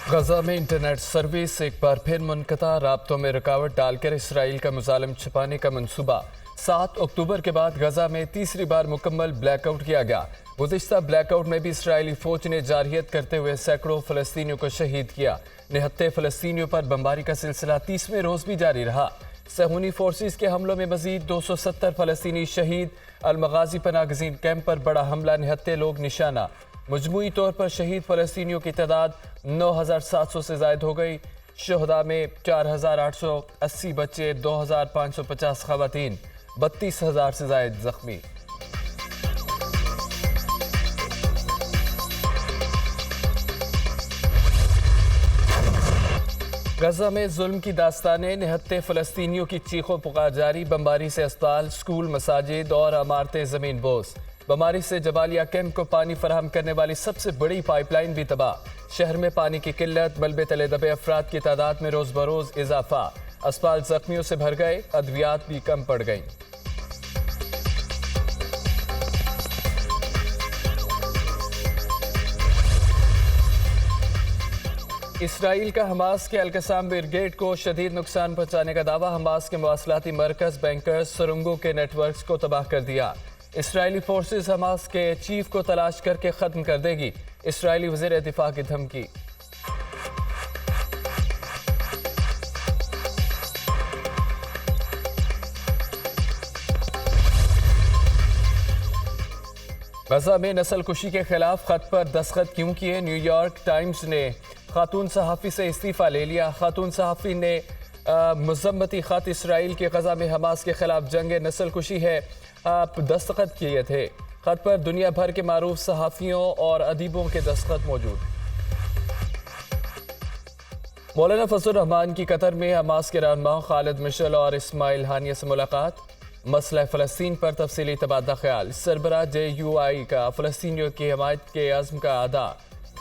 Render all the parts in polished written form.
गजा में internet service एक बार फिर मुनक़ता, राब्तों में रुकावट डालकर इसराइल का मुजालिम छिपाने का मंसूबा। 7 अक्टूबर के बाद गजा में तीसरी बार मुकम्मल ब्लैकआउट किया गया। गुज़िश्ता ब्लैकआउट में भी इसराइली फौज ने जारहियत करते हुए सैकड़ों फ़लस्तीनियों को शहीद किया। निहत्ते फ़लस्तीनियों पर बमबारी का सिलसिला 30वें रोज़ भी जारी रहा। सहूनी फोर्सेस के हमलों में मजीद 270 फ़लस्तीनी शहीद। अल-मग़ाज़ी पनागज़ीन कैंप पर बड़ा हमला, निहत्ते लोग निशाना। मजमूई तौर पर शहीद फ़लस्तीनियों की तादाद 9,700 से ज़ायद हो गई। शुहदा में 4,880 बच्चे, 2,550 ख़वातीन, 32,000 से ज़ायद ज़ख्मी। गजा में जुल्म की दास्तानें, निहत्ते फ़लस्तीनियों की चीखों पुकार जारी। बमबारी से अस्पताल, स्कूल, मसाजिद और इमारतें ज़मीन बोस। बमबारी से जबालिया कैंप को पानी फराहम करने वाली सबसे बड़ी पाइपलाइन भी तबाह। शहर में पानी की किल्लत, मलबे तले दबे अफराद की तादाद में रोज़ बरोज़ इजाफा। अस्पताल जख्मियों से भर गए, अद्वियात भी कम पड़ गईं। इसराइल का हमास के अल-कसाम ब्रिगेड को शदीद नुकसान पहुंचाने का दावा। हमास के मवासलाती मरकज़, बैंकर्स, सुरंगों के नेटवर्क्स को तबाह कर दिया। इसराइली फोर्सेस हमास के चीफ को तलाश करके ख़त्म कर देगी। इसराइली वज़ीर दिफा की धमकी। गजा में नस्ल कुशी के खिलाफ खत पर दस्तखत क्यों किए? न्यूयॉर्क टाइम्स ने खातून सहाफ़ी से इस्तीफ़ा ले लिया। खातून सहाफ़ी ने मज़म्मती ख़त इसराइल के गजा में हमास के खिलाफ जंग नस्ल कुशी है दस्तखत किए थे। खत पर दुनिया भर के मारूफ सहाफ़ियों और अदीबों के दस्तखत मौजूद। मौलाना फजल रहमान की कतर में हमास के रहनुमा खालिद मिशेल और इस्माइल हानिया से मुलाकात। मसला फ़लस्तीन पर तफसीली तबादला ख्याल। सरबराह JUI का फ़लस्तीनियों की हिमायत के अज़्म का अदा।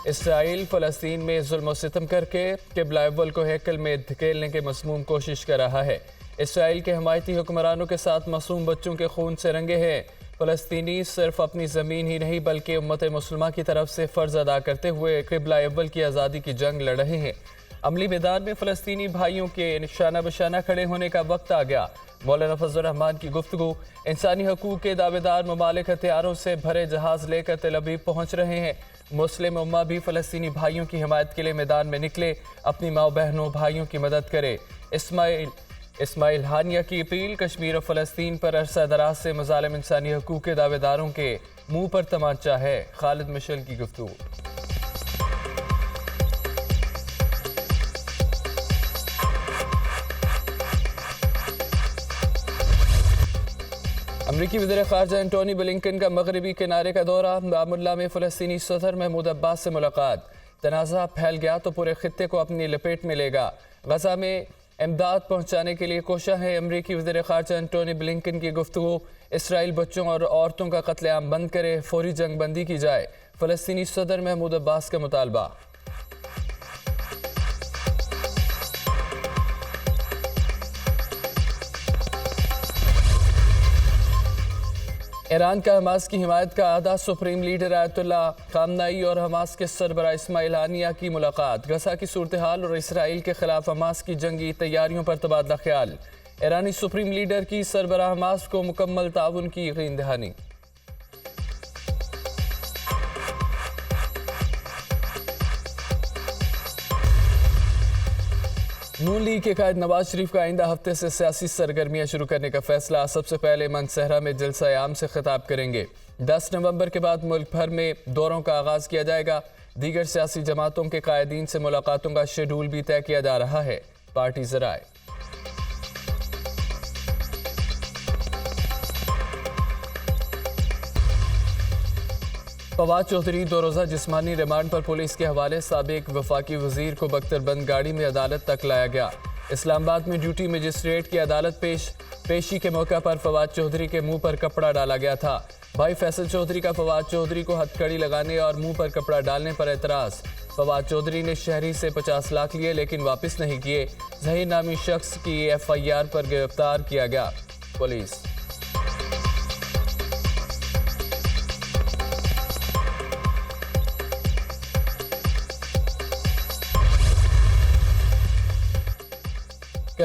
इसराइल फ़लस्तीन में जुल्म सितम करके क़िबला अव्वल को हैकल में धकेलने के मसमूम कोशिश कर रहा है। इसराइल के हमायती हुक्मरानों के साथ मासूम बच्चों के खून से रंगे हैं। फ़लस्तीनी सिर्फ अपनी ज़मीन ही नहीं बल्कि उम्मत मुस्लिमा की तरफ से फ़र्ज़ अदा करते हुए क़िबला अव्वल की आज़ादी की जंग लड़ रहे हैं। अमली मैदान में फ़लस्तीनी भाइयों के निशाना बशाना खड़े होने का वक्त आ गया। मौलाना फजल रहमान की गुफ्तगू। इंसानी हकूक़ के दावेदार ममालिक हथियारों से भरे जहाज़ लेकर तेल अवीव पहुँच रहे हैं। मुस्लिम उम्मा भी फ़लस्तीनी भाइयों की हिमायत के लिए मैदान में निकले, अपनी माँ बहनों भाइयों की मदद करे। इस्माइल हानिया की अपील। कश्मीर और फ़लस्तीन पर अरसा दराज से मज़ालिम इंसानी हकूक़ के दावेदारों के मुँह पर तमाचा है। खालिद मिशेल की गुफ्तगू। अमरीकी वज़ीर ख़ारजा एंटोनी ब्लिंकन का मगरबी किनारे का दौरा। बामुल्ला में फ़लस्तीनी सदर महमूद अब्बास से मुलाकात। तनाज़ा फैल गया तो पूरे खित्ते को अपनी लपेट में लेगा। गजा में इमदाद पहुँचाने के लिए कोशिश है। अमरीकी वज़ीर ख़ारजा एंटोनी ब्लिंकन की गुफ्तगू। इसराइल बच्चों और औरतों का कत्लेआम बंद करे, फौरी जंग बंदी की जाए। फ़लस्तीनी सदर महमूद अब्बास का मुतालबा। ईरान का हमास की हिमायत का आधा। सुप्रीम लीडर आयतुल्लाह खामनाई और हमास के सरबराह इस्माइल हानिया की मुलाकात। गजा की सूरत हाल और इसराइल के खिलाफ हमास की जंगी तैयारियों पर तबादला ख्याल। ईरानी सुप्रीम लीडर की सरबराह हमास को मुकम्मल ताउन की यकीन दहानी। नून लीग के कायद नवाज शरीफ का आइंदा हफ्ते से सियासी सरगर्मियां शुरू करने का फैसला। सबसे पहले मनसहरा में जलसा आम से खिताब करेंगे। 10 नवंबर के बाद मुल्क भर में दौरों का आगाज़ किया जाएगा। दीगर सियासी जमातों के कायदीन से मुलाकातों का शेड्यूल भी तय किया जा रहा है। पार्टी ज़राए। फवाद चौधरी 2 रोज़ा जिस्मानी रिमांड पर पुलिस के हवाले। साबिक वफाकी वजीर को बख्तरबंद गाड़ी में अदालत तक लाया गया। इस्लामाबाद में ड्यूटी मजिस्ट्रेट की अदालत पेशी के मौका पर फवाद चौधरी के मुंह पर कपड़ा डाला गया था। भाई फैसल चौधरी का फवाद चौधरी को हथकड़ी लगाने और मुंह पर कपड़ा डालने पर एतराज़। फवाद चौधरी ने शहरी से 50 लाख लिए लेकिन वापस नहीं किए। ज़हीर नामी शख्स की FIR पर गिरफ्तार किया गया। पुलिस।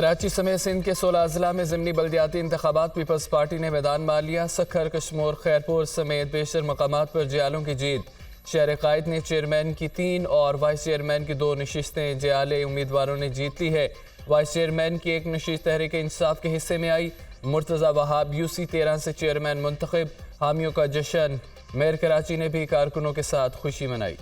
کراچی سمیت سندھ کے 16 اضلاع میں ضمنی بلدیاتی انتخابات پیپلز پارٹی نے میدان مار لیا۔ سکھر، کشمور، خیرپور سمیت بیشتر مقامات پر جیالوں کی جیت۔ شہر قائد نے چیئرمین کی 3 اور وائس چیئرمین کی 2 نشستیں جیالے امیدواروں نے جیت لی ہے۔ وائس چیئرمین کی 1 نشست تحریک انصاف کے حصے میں آئی۔ مرتضی وہاب UC 13 سے چیئرمین منتخب۔ حامیوں کا جشن۔ میئر کراچی نے بھی کارکنوں کے ساتھ خوشی منائی۔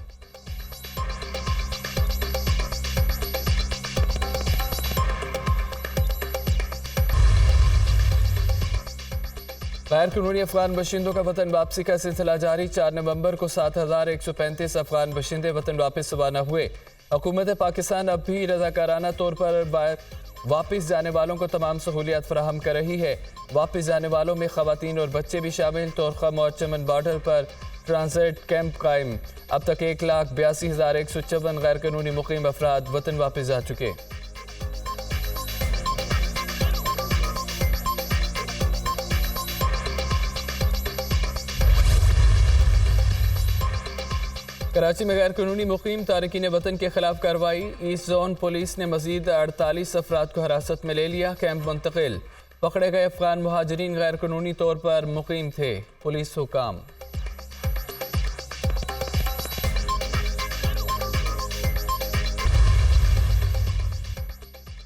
غیر قانونی افغان باشندوں کا وطن واپسی کا سلسلہ جاری۔ 4 نومبر کو 7135 افغان باشندے وطن واپس روانہ ہوئے۔ حکومت پاکستان اب بھی رضاکارانہ طور پر واپس جانے والوں کو تمام سہولیات فراہم کر رہی ہے۔ واپس جانے والوں میں خواتین اور بچے بھی شامل۔ تورخم اور چمن بارڈر پر ٹرانزٹ کیمپ قائم۔ اب تک 1,82,154 غیر قانونی مقیم افراد وطن واپس جا چکے۔ کراچی میں غیر قانونی مقیم تارکین وطن کے خلاف کارروائی۔ ایسٹ زون پولیس نے مزید 48 افراد کو حراست میں لے لیا۔ کیمپ منتقل۔ پکڑے گئے افغان مہاجرین غیر قانونی طور پر مقیم تھے۔ پولیس حکام۔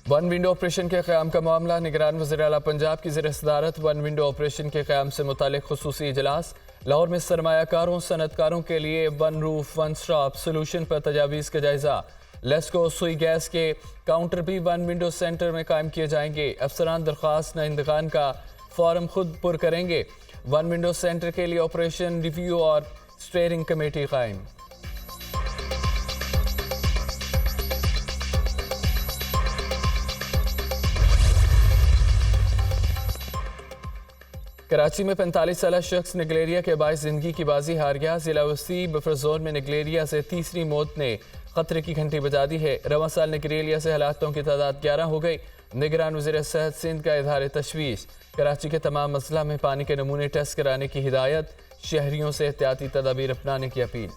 ون ونڈو آپریشن کے قیام کا معاملہ۔ نگران وزیر اعلیٰ پنجاب کی زیر صدارت ون ونڈو آپریشن کے قیام سے متعلق خصوصی اجلاس۔ لاہور میں سرمایہ کاروں صنعت کاروں کے لیے one roof one stop solution پر تجاویز کا جائزہ۔ لیسکو سوئی گیس کے کاؤنٹر بھی ون ونڈو سینٹر میں قائم کیے جائیں گے۔ افسران درخواست دہندگان کا فارم خود پر کریں گے۔ ون ونڈو سینٹر کے لیے آپریشن ریویو اور اسٹیئرنگ کمیٹی قائم۔ کراچی میں 45 سالہ شخص نگلیریا کے باعث زندگی کی بازی ہار گیا۔ ضلع وسطی بفر زون میں نگلیریا سے تیسری موت نے خطرے کی گھنٹی بجا دی ہے۔ رواں سال نگلیریا سے ہلاکتوں کی تعداد 11 ہو گئی۔ نگران وزیر صحت سندھ کا اظہار تشویش۔ کراچی کے تمام اضلاع میں پانی کے نمونے ٹیسٹ کرانے کی ہدایت۔ شہریوں سے احتیاطی تدابیر اپنانے کی اپیل۔